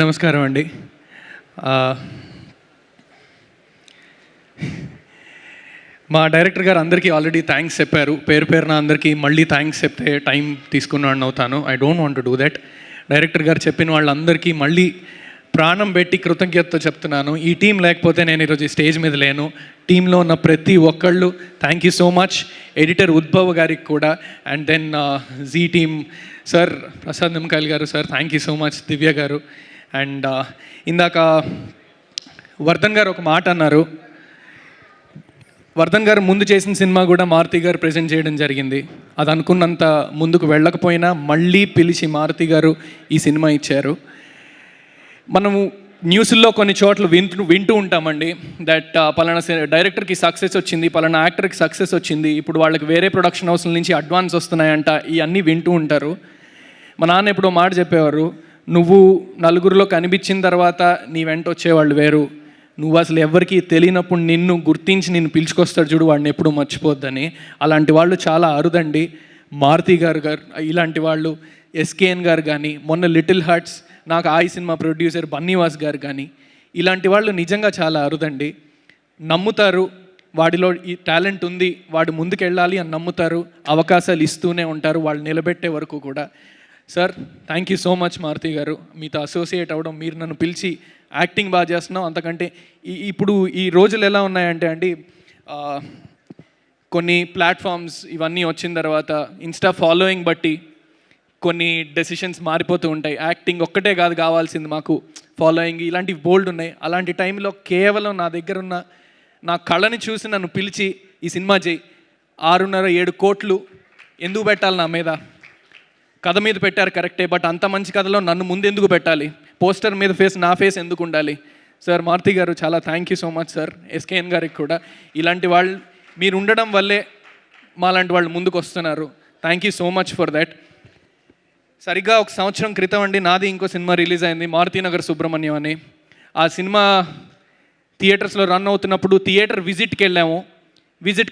నమస్కారం అండి. మా డైరెక్టర్ గారు అందరికీ ఆల్రెడీ థ్యాంక్స్ చెప్పారు. పేరు పేరున అందరికీ మళ్ళీ థ్యాంక్స్ చెప్తే టైం తీసుకున్నాను అవుతాను. I don't want to do that. Director గారు చెప్పిన వాళ్ళందరికీ మళ్ళీ ప్రాణం పెట్టి కృతజ్ఞతతో చెప్తున్నాను. ఈ టీం లేకపోతే నేను ఈరోజు ఈ స్టేజ్ మీద లేను. టీంలో ఉన్న ప్రతి ఒక్కళ్ళు thank you so much. Editor Udbhav గారికి కూడా, and then Zee team sir, Prasad Nimmakayal గారు sir, thank you so much. Divya గారు, అండ్ ఇందాక వర్ధన్ గారు ఒక మాట అన్నారు. వర్ధన్ గారు ముందు చేసిన సినిమా కూడా మారుతి గారు ప్రజెంట్ చేయడం జరిగింది. అది అనుకున్నంత ముందుకు వెళ్ళకపోయినా మళ్ళీ పిలిచి మారుతి గారు ఈ సినిమా ఇచ్చారు. మనము న్యూస్లో కొన్ని చోట్ల వింటూ ఉంటామండి దట్ పలానా డైరెక్టర్కి సక్సెస్ వచ్చింది, పలానా యాక్టర్కి సక్సెస్ వచ్చింది, ఇప్పుడు వాళ్ళకి వేరే ప్రొడక్షన్ హౌస్ల నుంచి అడ్వాన్స్ వస్తున్నాయంట, ఇవన్నీ వింటూ ఉంటారు. మా నాన్న ఎప్పుడో మాట చెప్పేవారు, నువ్వు నలుగురిలో కనిపించిన తర్వాత నీ వెంట వచ్చేవాళ్ళు వేరు, నువ్వు అసలు ఎవరికి తెలియనప్పుడు నిన్ను గుర్తించి నిన్ను పిలుచుకొస్తాడు చూడు, వాడిని ఎప్పుడూ మర్చిపోద్దని. అలాంటి వాళ్ళు చాలా అరుదండి. మారుతి గారు ఇలాంటి వాళ్ళు, ఎస్కేఎన్ గారు కానీ, మొన్న లిటిల్ హార్ట్స్ నాకు ఆ సినిమా ప్రొడ్యూసర్ బన్నీవాస్ గారు కానీ, ఇలాంటి వాళ్ళు నిజంగా చాలా అరుదండి. నమ్ముతారు, వాడిలో ఈ టాలెంట్ ఉంది, వాడు ముందుకెళ్ళాలి అని నమ్ముతారు, అవకాశాలు ఇస్తూనే ఉంటారు వాళ్ళు నిలబెట్టే వరకు కూడా. Sir thank you so much Maruthi garu, మీతో అసోసియేట్ అవ్వడం, మీరు నన్ను పిలిచి యాక్టింగ్ బాగా చేస్తున్నాం. అంతకంటే ఇప్పుడు ఈ రోజులు ఎలా ఉన్నాయంటే అండి, కొన్ని ప్లాట్ఫామ్స్ ఇవన్నీ వచ్చిన తర్వాత ఇన్స్టా ఫాలోయింగ్ బట్టి కొన్ని డెసిషన్స్ మారిపోతూ ఉంటాయి. యాక్టింగ్ ఒక్కటే కాదు కావాల్సింది మాకు, ఫాలోయింగ్ ఇలాంటివి బోల్డ్ ఉన్నాయి. అలాంటి టైంలో కేవలం నా దగ్గర ఉన్న నా కళని చూసి నన్ను పిలిచి ఈ సినిమా చేయి, 6.5-7 కోట్లు ఎందుకు పెట్టాలి నా మీద? కథ మీద పెట్టారు కరెక్టే, బట్ అంత మంచి కథలో నన్ను ముందు ఎందుకు పెట్టాలి? పోస్టర్ మీద నా ఫేస్ ఎందుకు ఉండాలి? సార్ మారుతి గారు చాలా thank you so much sir. SKN గారికి కూడా, ఇలాంటి వాళ్ళు మీరు ఉండడం వల్లే మాలాంటి వాళ్ళు ముందుకు వస్తున్నారు. Thank you so much for that. సరిగ్గా 1 సంవత్సరం క్రితం అండి నాది ఇంకో సినిమా రిలీజ్ అయింది, మారుతినగర్ సుబ్రహ్మణ్యం అని. ఆ సినిమా థియేటర్స్లో రన్ అవుతున్నప్పుడు థియేటర్ విజిట్కి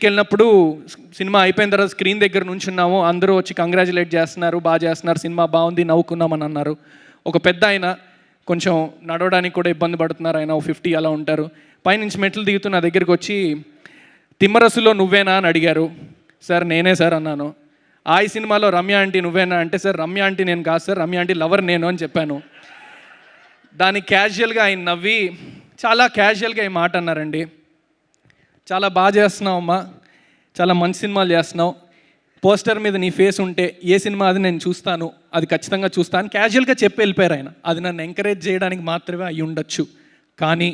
వెళ్ళినప్పుడు సినిమా అయిపోయిన తర్వాత స్క్రీన్ దగ్గర నుంచి ఉన్నాము, అందరూ వచ్చి కంగ్రాచులేట్ చేస్తున్నారు, బాగా చేస్తున్నారు, సినిమా బాగుంది, నవ్వుకున్నామని అన్నారు. ఒక పెద్ద ఆయన కొంచెం నడవడానికి కూడా ఇబ్బంది పడుతున్నారు, ఆయన 50 అలా ఉంటారు. పైనుంచి మెట్లు దిగుతూ నా దగ్గరికి వచ్చి, తిమ్మరసులో నువ్వేనా అని అడిగారు. సార్ నేనే సార్ అన్నాను. ఈ సినిమాలో రమ్య ఆంటీ నువ్వేనా అంటే, సార్ రమ్య ఆంటీ నేను కాదు సార్, రమ్య ఆంటీ లవర్ నేను అని చెప్పాను. దానికి క్యాజువల్గా ఆయన నవ్వి చాలా క్యాజువల్గా ఈ మాట అన్నారండి, చాలా బాగా చేస్తున్నావు అమ్మా, చాలా మంచి సినిమాలు చేస్తున్నావు, పోస్టర్ మీద నీ ఫేస్ ఉంటే ఏ సినిమా అది నేను చూస్తాను, అది ఖచ్చితంగా చూస్తాను, క్యాజువల్గా చెప్పి వెళ్ళిపోయారు ఆయన. అది నన్ను ఎంకరేజ్ చేయడానికి మాత్రమే అయి ఉండొచ్చు, కానీ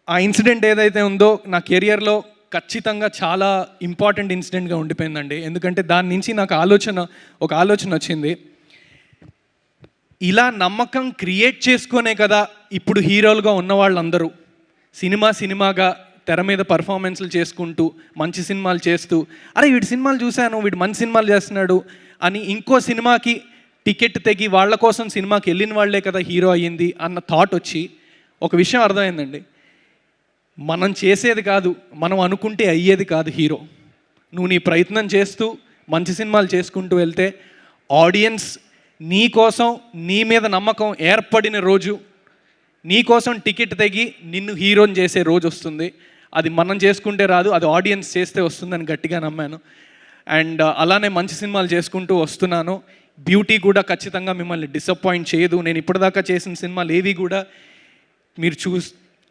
ఆ ఇన్సిడెంట్ ఏదైతే ఉందో నా కెరియర్లో ఖచ్చితంగా చాలా ఇంపార్టెంట్ ఇన్సిడెంట్గా ఉండిపోయిందండి. ఎందుకంటే దాని నుంచి నాకు ఒక ఆలోచన వచ్చింది. ఇలా నమ్మకం క్రియేట్ చేసుకునే కదా ఇప్పుడు హీరోలుగా ఉన్న వాళ్ళందరూ సినిమాగా తెర మీద పర్ఫార్మెన్స్లు చేసుకుంటూ మంచి సినిమాలు చేస్తూ, అరే వీడి సినిమాలు చూశాను, వీడు మంచి సినిమాలు చేస్తున్నాడు అని ఇంకో సినిమాకి టికెట్ తెగి వాళ్ళ కోసం సినిమాకి వెళ్ళిన వాళ్ళే కదా హీరో అయ్యింది అన్న థాట్ వచ్చి ఒక విషయం అర్థమైందండి, మనం చేసేది కాదు, మనం అనుకుంటే అయ్యేది కాదు హీరో. నువ్వు నీ ప్రయత్నం చేస్తూ మంచి సినిమాలు చేసుకుంటూ వెళ్తే ఆడియన్స్ నీ కోసం, నీ మీద నమ్మకం ఏర్పడిన రోజు, నీ కోసం టికెట్ తెగి నిన్ను హీరోని చేసే రోజు వస్తుంది. అది మనం చేసుకుంటే రాదు, అది ఆడియన్స్ చేస్తే వస్తుందని గట్టిగా నమ్మాను. అండ్ అలానే మంచి సినిమాలు చేసుకుంటూ వస్తున్నాను. బ్యూటీ కూడా ఖచ్చితంగా మిమ్మల్ని డిసప్పాయింట్ చేయదు. నేను ఇప్పటిదాకా చేసిన సినిమాలు ఏవి కూడా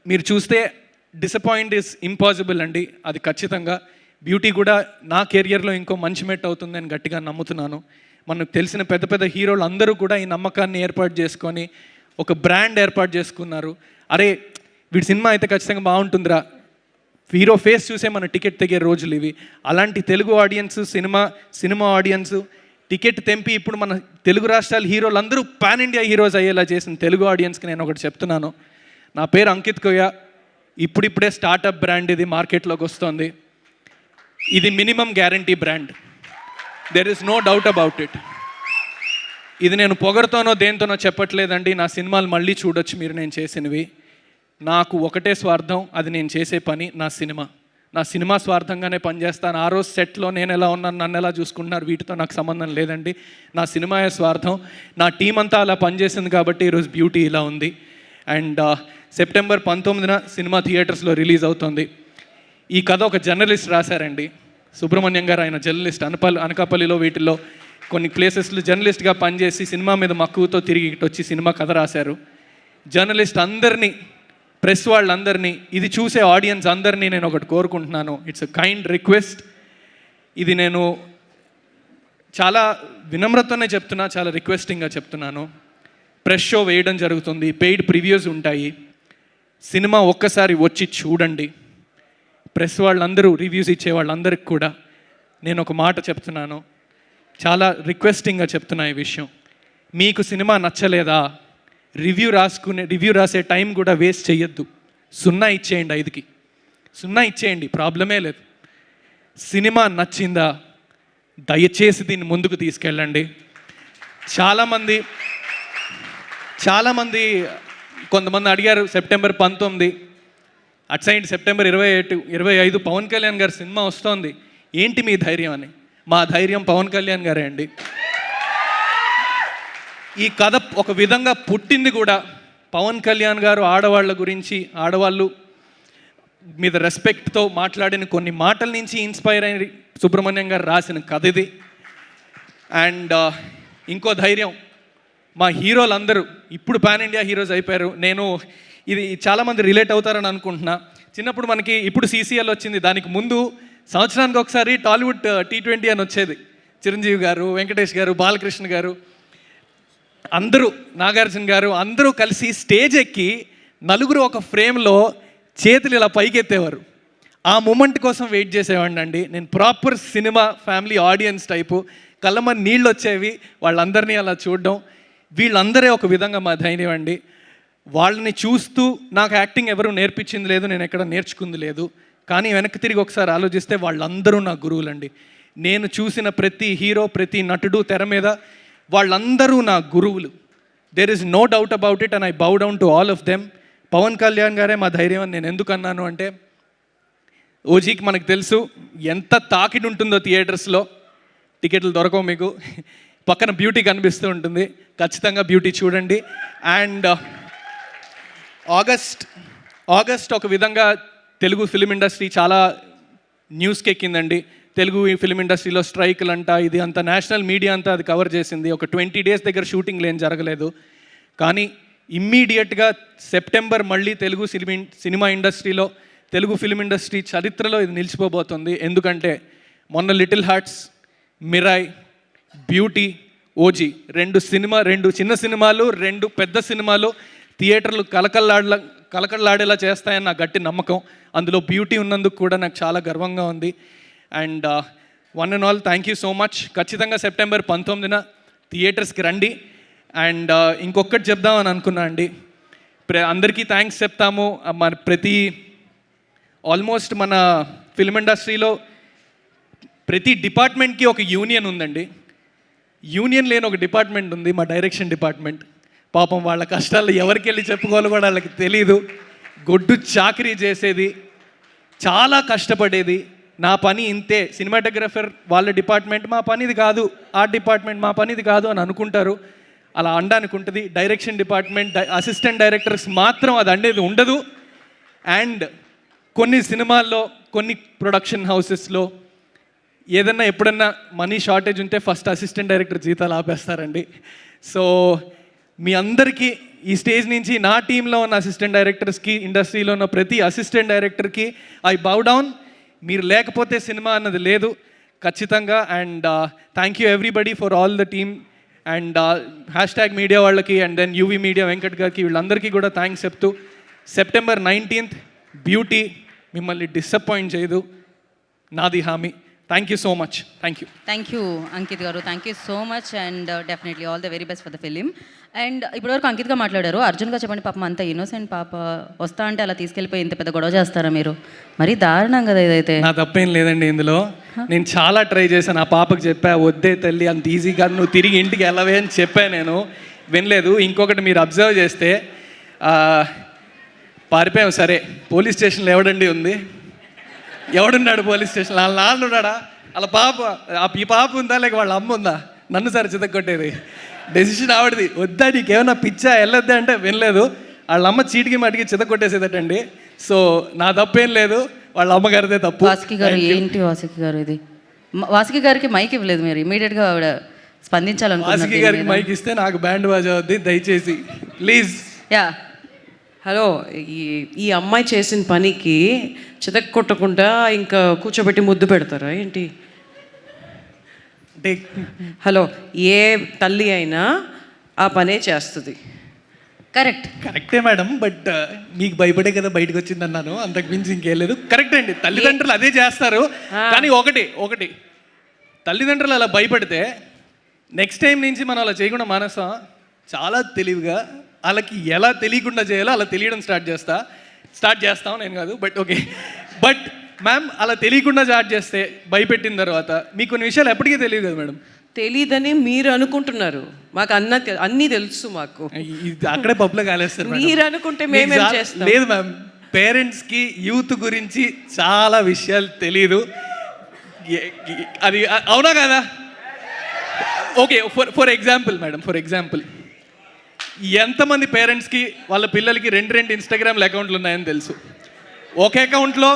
మీరు చూస్తే డిసప్పాయింట్ ఈజ్ ఇంపాసిబుల్ అండి, అది ఖచ్చితంగా. బ్యూటీ కూడా నా కెరియర్లో ఇంకో మంచి మెట్ అవుతుందని గట్టిగా నమ్ముతున్నాను. మనకు తెలిసిన పెద్ద పెద్ద హీరోలు అందరూ కూడా ఈ నమ్మకాన్ని ఏర్పాటు చేసుకొని ఒక బ్రాండ్ ఏర్పాటు చేసుకున్నారు. అరే వీడి సినిమా అయితే ఖచ్చితంగా బాగుంటుందిరా, హీరో ఫేస్ చూసే మన టికెట్ తెగే రోజులు ఇవి. అలాంటి Telugu audience, cinema audience ticket తెంపి ఇప్పుడు మన తెలుగు రాష్ట్రాల హీరోలు అందరూ పాన్ ఇండియా హీరోస్ అయ్యేలా చేసిన తెలుగు ఆడియన్స్కి నేను ఒకటి చెప్తున్నాను. నా పేరు అంకిత్ కోయ, ఇప్పుడిప్పుడే స్టార్టప్ బ్రాండ్ ఇది మార్కెట్లోకి వస్తుంది. ఇది minimum guarantee brand, there is no doubt about it. ఇది నేను పొగరుతోనో దేంతోనో చెప్పట్లేదండి. నా సినిమాలు మళ్ళీ చూడొచ్చు మీరు నేను చేసినవి. నాకు ఒకటే స్వార్థం, అది నేను చేసే పని, నా సినిమా. నా సినిమా స్వార్థంగానే పనిచేస్తాను. ఆ రోజు సెట్లో నేను ఎలా ఉన్నాను, నన్ను ఎలా చూసుకుంటున్నారు, వీటితో నాకు సంబంధం లేదండి. నా సినిమాయే స్వార్థం. నా టీం అంతా అలా పనిచేసింది కాబట్టి ఈరోజు బ్యూటీ ఇలా ఉంది. అండ్ సెప్టెంబర్ 19న సినిమా థియేటర్స్లో రిలీజ్ అవుతుంది. ఈ కథ ఒక జర్నలిస్ట్ రాశారండి, సుబ్రహ్మణ్యం గారు. ఆయన జర్నలిస్ట్, అనకాపల్లిలో వీటిల్లో కొన్ని ప్లేసెస్లో జర్నలిస్ట్గా పనిచేసి సినిమా మీద మక్కువతో తిరిగి ఇటు వచ్చి సినిమా కథ రాశారు. జర్నలిస్ట్ అందరినీ, ప్రెస్ వాళ్ళందరినీ, ఇది చూసే ఆడియన్స్ అందరినీ నేను ఒకటి కోరుకుంటున్నాను. It's a kind request. ఇది నేను చాలా వినమ్రతనే చెప్తున్నా, చాలా రిక్వెస్టింగ్గా చెప్తున్నాను. ప్రెస్ షో వేయడం జరుగుతుంది, పెయిడ్ ప్రివ్యూస్ ఉంటాయి. సినిమా ఒక్కసారి వచ్చి చూడండి. ప్రెస్ వాళ్ళందరూ, రివ్యూస్ ఇచ్చే వాళ్ళందరికీ కూడా నేను ఒక మాట చెప్తున్నాను, చాలా రిక్వెస్టింగ్గా చెప్తున్నా ఈ విషయం. మీకు సినిమా నచ్చలేదా, రివ్యూ రాసే టైం కూడా వేస్ట్ చేయొద్దు. 0 ఇచ్చేయండి, 5కి 0 ఇచ్చేయండి, ప్రాబ్లమే లేదు. సినిమా నచ్చిందా, దయచేసి దీన్ని ముందుకు తీసుకెళ్ళండి. చాలామంది కొంతమంది అడిగారు సెప్టెంబర్ 19, అటు సైడ్ సెప్టెంబర్ 25 పవన్ కళ్యాణ్ గారి సినిమా వస్తోంది, ఏంటి మీ ధైర్యం అని. మా ధైర్యం పవన్ కళ్యాణ్ గారే అండి. ఈ కథ ఒక విధంగా పుట్టింది కూడా పవన్ కళ్యాణ్ గారు ఆడవాళ్ళ గురించి, ఆడవాళ్ళు మీద రెస్పెక్ట్తో మాట్లాడిన కొన్ని మాటల నుంచి ఇన్స్పైర్ అయిన సుబ్రహ్మణ్యం గారు రాసిన కథ ఇది. అండ్ ఇంకో ధైర్యం, మా హీరోలందరూ ఇప్పుడు పాన్ ఇండియా హీరోస్ అయిపోయారు. ఇది చాలామంది రిలేట్ అవుతారని అనుకుంటున్నా. చిన్నప్పుడు మనకి, ఇప్పుడు CCL వచ్చింది, దానికి ముందు సంవత్సరానికి ఒకసారి టాలీవుడ్ T20 అని వచ్చేది. చిరంజీవి గారు, వెంకటేష్ గారు, బాలకృష్ణ గారు, అందరూ, నాగార్జున గారు అందరూ కలిసి స్టేజ్ ఎక్కి నలుగురు ఒక ఫ్రేమ్లో చేతులు ఇలా పైకెత్తేవారు. ఆ మూమెంట్ కోసం వెయిట్ చేసేవాడిని అండి నేను. Proper cinema family audience type, కళ్ళమని నీళ్ళు వచ్చేవి వాళ్ళందరినీ అలా చూడడం. వీళ్ళందరే ఒక విధంగా మా ధైర్యం అండి. వాళ్ళని చూస్తూ నాకు యాక్టింగ్ ఎవరు నేర్పించింది లేదు, నేను ఎక్కడ నేర్చుకుంది లేదు. కానీ వెనక్కి తిరిగి ఒకసారి ఆలోచిస్తే వాళ్ళందరూ నా గురువులండి. నేను చూసిన ప్రతి హీరో, ప్రతి నటుడు తెర మీద వాళ్ళందరూ నా గురువులు. There is no doubt about it, and I bow down to all of them. Pavan Kalyan గారే మా ధైర్యం అని నేను ఎందుకు అన్నాను అంటే, ఓజీకి మనకు తెలుసు ఎంత తాకిడి ఉంటుందో థియేటర్స్లో. టికెట్లు దొరకవు మీకు, పక్కన బ్యూటీ కనిపిస్తూ ఉంటుంది. ఖచ్చితంగా బ్యూటీ చూడండి. అండ్ ఆగస్ట్ ఒక విధంగా తెలుగు ఫిలిం ఇండస్ట్రీ చాలా న్యూస్కి ఎక్కిందండి. తెలుగు ఫిలిం ఇండస్ట్రీలో స్ట్రైకులు అంట, ఇది అంత నేషనల్ మీడియా అంతా అది కవర్ చేసింది. ఒక 20 days దగ్గర షూటింగ్లు ఏం జరగలేదు. కానీ ఇమ్మీడియట్గా సెప్టెంబర్ మళ్ళీ తెలుగు సినిమా ఇండస్ట్రీలో, తెలుగు ఫిలిం ఇండస్ట్రీ చరిత్రలో ఇది నిలిచిపోబోతుంది. ఎందుకంటే మొన్న little hearts, Mirai, beauty, OG, 2 చిన్న సినిమాలు, 2 పెద్ద సినిమాలు థియేటర్లు కలకల్లాడేలా చేస్తాయని నా గట్టి నమ్మకం. అందులో బ్యూటీ ఉన్నందుకు కూడా నాకు చాలా గర్వంగా ఉంది. And one and all thank you so much. ఖచ్చితంగా సెప్టెంబర్ 19న థియేటర్స్కి రండి. అండ్ ఇంకొకటి చెప్దామని అనుకున్నా అండి, అందరికీ థ్యాంక్స్ చెప్తాము. ఆల్మోస్ట్ మన ఫిల్మ్ ఇండస్ట్రీలో ప్రతి డిపార్ట్మెంట్కి ఒక యూనియన్ ఉందండి. యూనియన్ లేని ఒక డిపార్ట్మెంట్ ఉంది, మా డైరెక్షన్ డిపార్ట్మెంట్. పాపం వాళ్ళ కష్టాలు ఎవరికి వెళ్ళి చెప్పుకోవాలో కూడా వాళ్ళకి తెలీదు. గొడ్డు చాకరీ చేసేది, చాలా కష్టపడేది. నా పని ఇంతే, సినిమాటోగ్రఫర్ వాళ్ళ డిపార్ట్మెంట్ మా పనిది కాదు, ఆర్ట్ డిపార్ట్మెంట్ మా పనిది కాదు అని అనుకుంటారు. అలా అనడానికి ఉంటుంది. డైరెక్షన్ డిపార్ట్మెంట్, అసిస్టెంట్ డైరెక్టర్స్ మాత్రం అది అనేది ఉండదు. అండ్ కొన్ని సినిమాల్లో, కొన్ని ప్రొడక్షన్ హౌసెస్లో ఏదన్నా ఎప్పుడన్నా మనీ షార్టేజ్ ఉంటే ఫస్ట్ అసిస్టెంట్ డైరెక్టర్ జీతాలు ఆపేస్తారండి. సో మీ అందరికీ ఈ స్టేజ్ నుంచి నా టీంలో ఉన్న అసిస్టెంట్ డైరెక్టర్స్కి, ఇండస్ట్రీలో ఉన్న ప్రతి అసిస్టెంట్ డైరెక్టర్కి ఐ బౌ డౌన్. మీరు లేకపోతే సినిమా అన్నది లేదు ఖచ్చితంగా. And thank you everybody for all the team. And #media వాళ్ళకి, and then UV media Venkat గారికి, వీళ్ళందరికీ కూడా థ్యాంక్స్ చెప్తూ, సెప్టెంబర్ 19th బ్యూటీ మిమ్మల్ని డిసప్పాయింట్ చేయదు, నాది హామీ. Thank you so much. Thank you Ankit గారు, thank you so much. And definitely all the very best for the film. And ఇప్పటివరకు అంకిత్గా మాట్లాడారు. అర్జున్గా చెప్పండి, పాపం అంత ఇన్నోసెంట్ పాప వస్తా అంటే అలా తీసుకెళ్ళిపోయి ఇంత పెద్ద గొడవ చేస్తారా మీరు? మరీ దారుణం కదా ఇదైతే. నా తప్పేం లేదండి ఇందులో. నేను చాలా ట్రై చేశాను. ఆ పాపకు చెప్పా, వద్దే తల్లి అంత ఈజీగా నువ్వు తిరిగి ఇంటికి వెళ్ళవే అని చెప్పాను, నేను వినలేదు. ఇంకొకటి మీరు అబ్జర్వ్ చేస్తే పారిపోయాం. సరే, పోలీస్ స్టేషన్లో ఎవడండి ఉంది, ఎవడున్నాడు పోలీస్ స్టేషన్? వాళ్ళ నాన్న ఉన్నాడా? వాళ్ళ పాప, ఈ పాప ఉందా లేక వాళ్ళ అమ్మ ఉందా? నన్ను సార్ చితక్కొట్టేది. డెసిషన్ ఆవిడది. వద్దా నీకేమన్నా పిచ్చా వెళ్ళొద్దా అంటే వినలేదు. వాళ్ళ అమ్మ చీటికి మాటికి చితక్కొట్టేసేదటండి. సో నా తప్పేం లేదు, వాళ్ళ అమ్మగారిదే తప్పు. వాసుకి గారు ఏంటి వాసుకి గారు ఇది? వాసుకి గారికి మైక్ ఇవ్వలేదు మీరు, ఇమీడియట్గా ఆవిడ స్పందించాలనుకుంటున్నారు. వాసుకి గారికి మైక్ ఇస్తే నాకు బ్యాండ్ బాజా అవుద్ది, దయచేసి ప్లీజ్. యా హలో, ఈ అమ్మాయి చేసిన పనికి చితక్ కొట్టకుండా ఇంకా కూర్చోబెట్టి ముద్దు పెడతారా ఏంటి? అంటే హలో, ఏ తల్లి అయినా ఆ పనే చేస్తుంది. కరెక్టే మేడం, బట్ మీకు భయపడే కదా బయటకు వచ్చింది అన్నాను, అంతకు మించి ఇంకేం లేదు. కరెక్ట్ అండి, తల్లిదండ్రులు అదే చేస్తారు. కానీ ఒకటి తల్లిదండ్రులు అలా భయపడితే నెక్స్ట్ టైం నుంచి మనం అలా చేయకుండా మానేస్తాం. చాలా తెలివిగా వాళ్ళకి ఎలా తెలియకుండా చేయాలో అలా తెలియడం స్టార్ట్ చేస్తాం. నేను కాదు, బట్ మ్యామ్ అలా తెలియకుండా స్టార్ట్ చేస్తే భయపెట్టిన తర్వాత మీకు కొన్ని విషయాలు ఎప్పటికీ తెలియదు కదా మేడం. తెలీదని మీరు అనుకుంటున్నారు, మాకు అన్నీ తెలుసు. మాకు అక్కడే పప్పులో కాలేస్తారు. మీరు అనుకుంటే మేమేం చేస్తాం? లేదు మ్యామ్, పేరెంట్స్కి యూత్ గురించి చాలా విషయాలు తెలీదు. అది అవునా కదా? ఓకే, ఫర్ ఎగ్జాంపుల్ ఎంతమంది పేరెంట్స్కి వాళ్ళ పిల్లలకి రెండు ఇన్స్టాగ్రామ్లో అకౌంట్లు ఉన్నాయని తెలుసు? ఒక అకౌంట్లో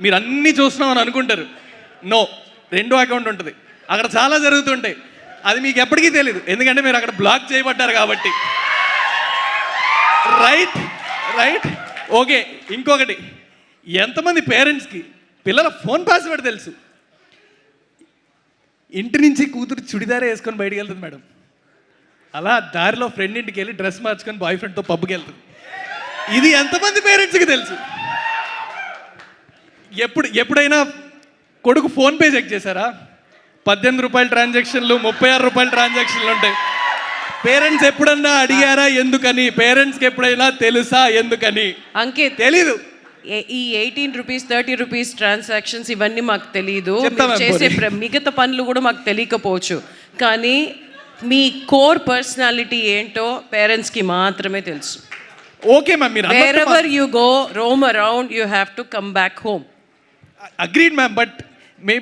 మీరు అన్నీ చూస్తున్నామని అనుకుంటారు. నో, 2 అకౌంట్ ఉంటుంది, అక్కడ చాలా జరుగుతుంటాయి. అది మీకు ఎప్పటికీ తెలియదు, ఎందుకంటే మీరు అక్కడ బ్లాక్ చేయబడ్డారు కాబట్టి. Right okay. ఇంకొకటి, ఎంతమంది పేరెంట్స్కి పిల్లల ఫోన్ పాస్వర్డ్ తెలుసు? ఇంటి నుంచి కూతురు చుడిదారే వేసుకొని బయటికి వెళ్తుంది మేడం, అలా దారిలో ఫ్రెండ్ ఇంటికి వెళ్ళి డ్రెస్ మార్చుకొని బాయ్ ఫ్రెండ్తో పబ్కి వెళ్తుంది. ఇది ఎంతమంది పేరెంట్స్కి తెలుసు? ఎప్పుడైనా కొడుకు ఫోన్పే చెక్ చేశారా? 18 రూపాయల ట్రాన్సాక్షన్లు, 36 రూపాయల ట్రాన్సాక్షన్లు ఉంటాయి. పేరెంట్స్ ఎప్పుడన్నా అడిగారా ఎందుకని? పేరెంట్స్కి ఎప్పుడైనా తెలుసా ఎందుకని? అంకిత్, తెలీదు. ఈ 18 రూపీస్ 30 రూపీస్ ట్రాన్సాక్షన్స్ ఇవన్నీ మాకు తెలియదు. చెప్తాను చేసే మిగతా పనులు కూడా మాకు తెలియకపోవచ్చు, కానీ మీ కోర్ పర్సనాలిటీ ఏంటో పేరెంట్స్కి మాత్రమే తెలుసు. ఓకే మ్యామ్, మీరు wherever you go, roam around, you have to come back home. Agreed ma'am, but మీ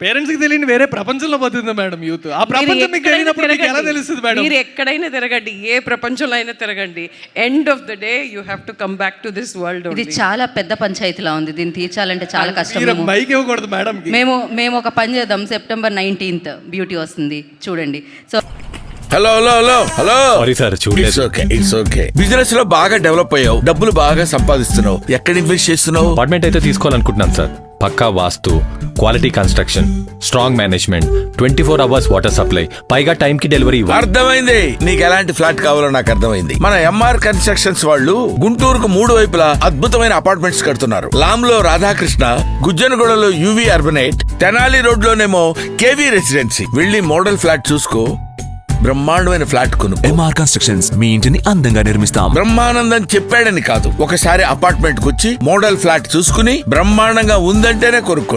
పేరెంట్స్కి తెలియని వేరే ప్రపంచంలో పోతుంది మేడం యూత్. ఆ ప్రపంచం మీకు తెలియనప్పుడు మీకు ఎలా తెలుస్తుంది మేడం? మీరు ఎక్కడైనా తిరగండి, ఏ ప్రపంచంలో అయినా తిరగండి, end of the day you have to come back to this world. ఇది చాలా పెద్ద పంచాయతీలా ఉంది, దీన్ని తీర్చాలంటే చాలా కష్టం. మైక్ ఇవ్వకూడదు మేడం. మేము ఒక పని చేద్దాం, సెప్టెంబర్ 19th బ్యూటీ వస్తుంది చూడండి. So hello sorry sir, it's okay. Business లో బాగా డెవలప్ అయ్యావు, డబ్బులు బాగా సంపాదిస్తున్నావు. ఎక్కడ ఇన్వెస్ట్ చేస్తున్నావు? అపార్ట్మెంట్ అయితే తీసుకోవాలనుకుంటున్నాను సార్. పక్కా vastu, quality construction, strong management, 24 hours water supply, పైగా టైం కి డెలివరీ. అర్థమైంది, నీకు ఎలాంటి ఫ్లాట్ కావాలో నాకు అర్థమైంది. మన ఎంఆర్ కన్స్ట్రక్షన్స్ వాళ్ళు గుంటూరుకు 3 వైపులా అద్భుతమైన అపార్ట్మెంట్స్ కడుతున్నారు. లామ్ లో Radhakrishna, గుజ్జనగూడలో UV అర్బనేట్, Tenali road లోనేమో KV residency. వెళ్ళి మోడల్ ఫ్లాట్ చూసుకో, బ్రహ్మాండమైన ఫ్లాట్ కొను. ఎంఆర్ కన్స్ట్రక్షన్స్ మీ ఇంటిని అందంగా నిర్మిస్తాం. బ్రహ్మానందం చెప్పాడని కాదు, ఒకసారి అపార్ట్మెంట్ కు వచ్చి మోడల్ ఫ్లాట్ చూసుకుని బ్రహ్మాండంగా ఉందంటేనే కొనుక్కో.